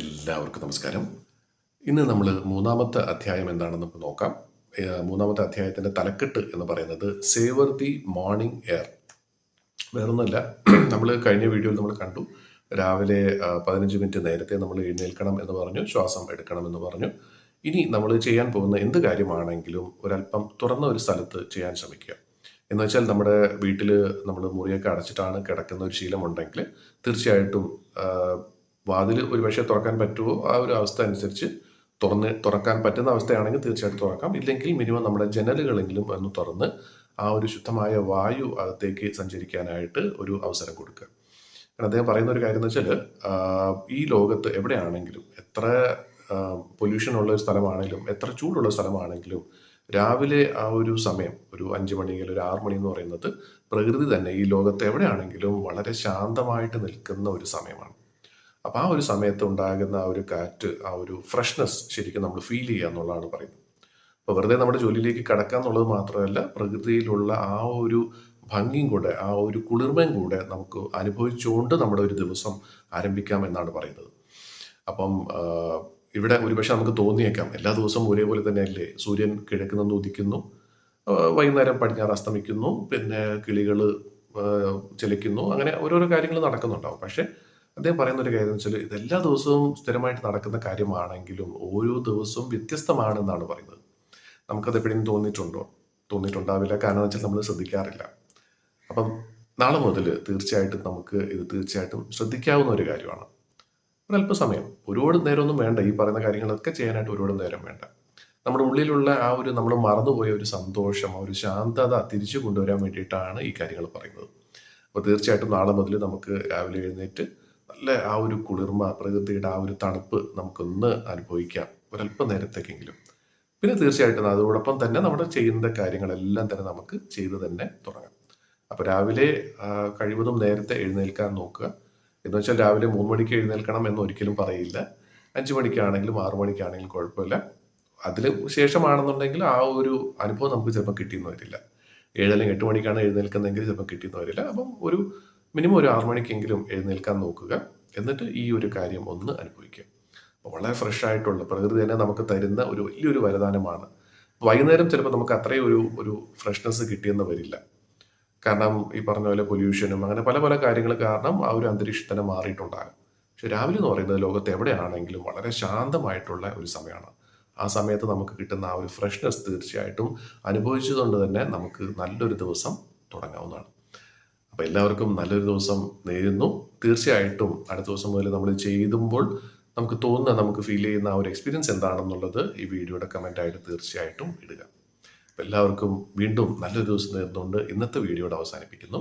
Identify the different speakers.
Speaker 1: എല്ലാവർക്കും നമസ്കാരം. ഇന്ന് നമ്മൾ മൂന്നാമത്തെ അധ്യായം എന്താണെന്ന് നമുക്ക് നോക്കാം. മൂന്നാമത്തെ അധ്യായത്തിൻ്റെ തലക്കെട്ട് എന്ന് പറയുന്നത് സേവർ ദി മോർണിംഗ് എയർ. വേറൊന്നുമല്ല, നമ്മൾ കഴിഞ്ഞ വീഡിയോയിൽ നമ്മൾ കണ്ടു, രാവിലെ 15 മിനിറ്റ് നേരത്തെ നമ്മൾ എഴുന്നേൽക്കണം എന്ന് പറഞ്ഞു, ശ്വാസം എടുക്കണം എന്ന് പറഞ്ഞു. ഇനി നമ്മൾ ചെയ്യാൻ പോകുന്ന എന്ത് കാര്യമാണെങ്കിലും ഒരല്പം തുറന്ന ഒരു സ്ഥലത്ത് ചെയ്യാൻ ശ്രമിക്കുക. എന്ന് വെച്ചാൽ നമ്മുടെ വീട്ടിൽ നമ്മൾ മുറിയൊക്കെ അടച്ചിട്ടാണ് കിടക്കുന്ന ഒരു ശീലമുണ്ടെങ്കിൽ തീർച്ചയായിട്ടും വാതിൽ ഒരു പക്ഷേ തുറക്കാൻ പറ്റുമോ ആ ഒരു അവസ്ഥ അനുസരിച്ച് തുറക്കാൻ പറ്റുന്ന അവസ്ഥയാണെങ്കിൽ തീർച്ചയായിട്ടും തുറക്കാം. ഇല്ലെങ്കിൽ മിനിമം നമ്മുടെ ജനലുകളെങ്കിലും ഒന്ന് തുറന്ന് ആ ഒരു ശുദ്ധമായ വായു അകത്തേക്ക് സഞ്ചരിക്കാനായിട്ട് ഒരു അവസരം കൊടുക്കുക. കാരണം അദ്ദേഹം പറയുന്ന ഒരു കാര്യം എന്ന് വെച്ചാൽ, ഈ ലോകത്ത് എവിടെയാണെങ്കിലും, എത്ര പൊല്യൂഷൻ ഉള്ള ഒരു സ്ഥലമാണെങ്കിലും, എത്ര ചൂടുള്ള സ്ഥലമാണെങ്കിലും, രാവിലെ ആ ഒരു സമയം, ഒരു 5 മണി അല്ലെങ്കിൽ ഒരു 6 മണി എന്ന് പറയുന്നത് പ്രകൃതി തന്നെ ഈ ലോകത്ത് എവിടെയാണെങ്കിലും വളരെ ശാന്തമായിട്ട് നിൽക്കുന്ന ഒരു സമയമാണ്. അപ്പോൾ ആ ഒരു സമയത്ത് ഉണ്ടാകുന്ന ആ ഒരു കാറ്റ്, ആ ഒരു ഫ്രഷ്നെസ് ശരിക്കും നമ്മൾ ഫീൽ ചെയ്യുക എന്നുള്ളതാണ് പറയുന്നത്. അപ്പോൾ വെറുതെ നമ്മുടെ ജോലിയിലേക്ക് കടക്കുക എന്നുള്ളത് മാത്രമല്ല, പ്രകൃതിയിലുള്ള ആ ഒരു ഭംഗിയും കൂടെ, ആ ഒരു കുളിർമയും കൂടെ നമുക്ക് അനുഭവിച്ചുകൊണ്ട് നമ്മുടെ ഒരു ദിവസം ആരംഭിക്കാം എന്നാണ് പറയുന്നത്. അപ്പം ഇവിടെ ഒരുപക്ഷെ നമുക്ക് തോന്നിയേക്കാം, എല്ലാ ദിവസവും ഒരേപോലെ തന്നെയല്ലേ, സൂര്യൻ കിഴക്ക് നിന്ന് ഉദിക്കുന്നു, വൈകുന്നേരം പടിഞ്ഞാറ് അസ്തമിക്കുന്നു, പിന്നെ കിളികൾ ചിലയ്ക്കുന്നു, അങ്ങനെ ഓരോരോ കാര്യങ്ങൾ നടക്കുന്നുണ്ടാവും. പക്ഷേ അദ്ദേഹം പറയുന്ന ഒരു കാര്യം എന്ന് വെച്ചാൽ, ഇതെല്ലാ ദിവസവും സ്ഥിരമായിട്ട് നടക്കുന്ന കാര്യമാണെങ്കിലും ഓരോ ദിവസവും വ്യത്യസ്തമാണെന്നാണ് പറയുന്നത്. നമുക്കത് എപ്പോഴും തോന്നിയിട്ടുണ്ടാവില്ല. കാരണം വെച്ചാൽ നമ്മൾ ശ്രദ്ധിക്കാറില്ല. അപ്പം നാളെ മുതൽ തീർച്ചയായിട്ടും നമുക്ക് ഇത് തീർച്ചയായിട്ടും ശ്രദ്ധിക്കാവുന്ന ഒരു കാര്യമാണ്. ഒരല്പസമയം, ഒരുപാട് നേരമൊന്നും വേണ്ട, ഈ പറയുന്ന കാര്യങ്ങളൊക്കെ ചെയ്യാനായിട്ട് ഒരുപാട് നേരം വേണ്ട. നമ്മുടെ ഉള്ളിലുള്ള ആ ഒരു നമ്മൾ മറന്നുപോയ ഒരു സന്തോഷം, ആ ഒരു ശാന്തത തിരിച്ചു കൊണ്ടുവരാൻ വേണ്ടിയിട്ടാണ് ഈ കാര്യങ്ങൾ പറയുന്നത്. അപ്പോൾ തീർച്ചയായിട്ടും നാളെ മുതൽ നമുക്ക് രാവിലെ എഴുന്നേറ്റ് നല്ല ആ ഒരു കുളിർമ, പ്രകൃതിയുടെ ആ ഒരു തണുപ്പ് നമുക്കൊന്ന് അനുഭവിക്കാം, ഒരല്പം നേരത്തേക്കെങ്കിലും. പിന്നെ തീർച്ചയായിട്ടും അതോടൊപ്പം തന്നെ നമ്മുടെ ചെയ്യുന്ന കാര്യങ്ങളെല്ലാം തന്നെ നമുക്ക് ചെയ്ത് തന്നെ തുടങ്ങാം. അപ്പോൾ രാവിലെ കഴിവതും നേരത്തെ എഴുന്നേൽക്കാൻ നോക്കുക. എന്ന് വെച്ചാൽ രാവിലെ 3 മണിക്ക് എഴുന്നേൽക്കണം എന്ന് ഒരിക്കലും പറയില്ല. 5 മണിക്കാണെങ്കിലും 6 മണിക്കാണെങ്കിലും കുഴപ്പമില്ല. അതിന് ശേഷമാണെന്നുണ്ടെങ്കിൽ ആ ഒരു അനുഭവം നമുക്ക് ചിലപ്പോൾ കിട്ടിയെന്ന് വരില്ല. 7 അല്ലെങ്കിൽ 8 മണിക്കാണ് എഴുന്നേൽക്കുന്നതെങ്കിൽ ചിലപ്പോൾ കിട്ടിയെന്ന് വരില്ല. അപ്പം ഒരു മിനിമം ഒരു 6 മണിക്കെങ്കിലും എഴുന്നേൽക്കാൻ നോക്കുക. എന്നിട്ട് ഈ ഒരു കാര്യം ഒന്ന് അനുഭവിക്കുക. വളരെ ഫ്രഷ് ആയിട്ടുള്ള പ്രകൃതി തന്നെ നമുക്ക് തരുന്ന ഒരു വലിയൊരു വരദാനമാണ്. വൈകുന്നേരം ചിലപ്പോൾ നമുക്ക് അത്രയും ഒരു ഫ്രഷ്നെസ് കിട്ടിയെന്ന് വരില്ല. കാരണം ഈ പറഞ്ഞ പോലെ പൊല്യൂഷനും അങ്ങനെ പല പല കാര്യങ്ങൾ കാരണം ആ ഒരു അന്തരീക്ഷം തന്നെ മാറിയിട്ടുണ്ടാകും. പക്ഷെ രാവിലെ എന്ന് പറയുന്നത് ലോകത്ത് എവിടെയാണെങ്കിലും വളരെ ശാന്തമായിട്ടുള്ള ഒരു സമയമാണ്. ആ സമയത്ത് നമുക്ക് കിട്ടുന്ന ആ ഒരു ഫ്രഷ്നെസ് തീർച്ചയായിട്ടും അനുഭവിച്ചതുകൊണ്ട് തന്നെ നമുക്ക് നല്ലൊരു ദിവസം തുടങ്ങാവുന്നതാണ്. അപ്പോൾ എല്ലാവർക്കും നല്ലൊരു ദിവസം നേരുന്നു. തീർച്ചയായിട്ടും അടുത്ത ദിവസം മുതൽ നമ്മൾ ചെയ്യുമ്പോൾ നമുക്ക് തോന്നുന്ന, നമുക്ക് ഫീൽ ചെയ്യുന്ന ആ ഒരു എക്സ്പീരിയൻസ് എന്താണെന്നുള്ളത് ഈ വീഡിയോയുടെ കമൻ്റായിട്ട് തീർച്ചയായിട്ടും ഇടുക. അപ്പോൾ എല്ലാവർക്കും വീണ്ടും നല്ലൊരു ദിവസം നേർന്നുകൊണ്ട് ഇന്നത്തെ വീഡിയോയുടെ അവസാനിപ്പിക്കുന്നു.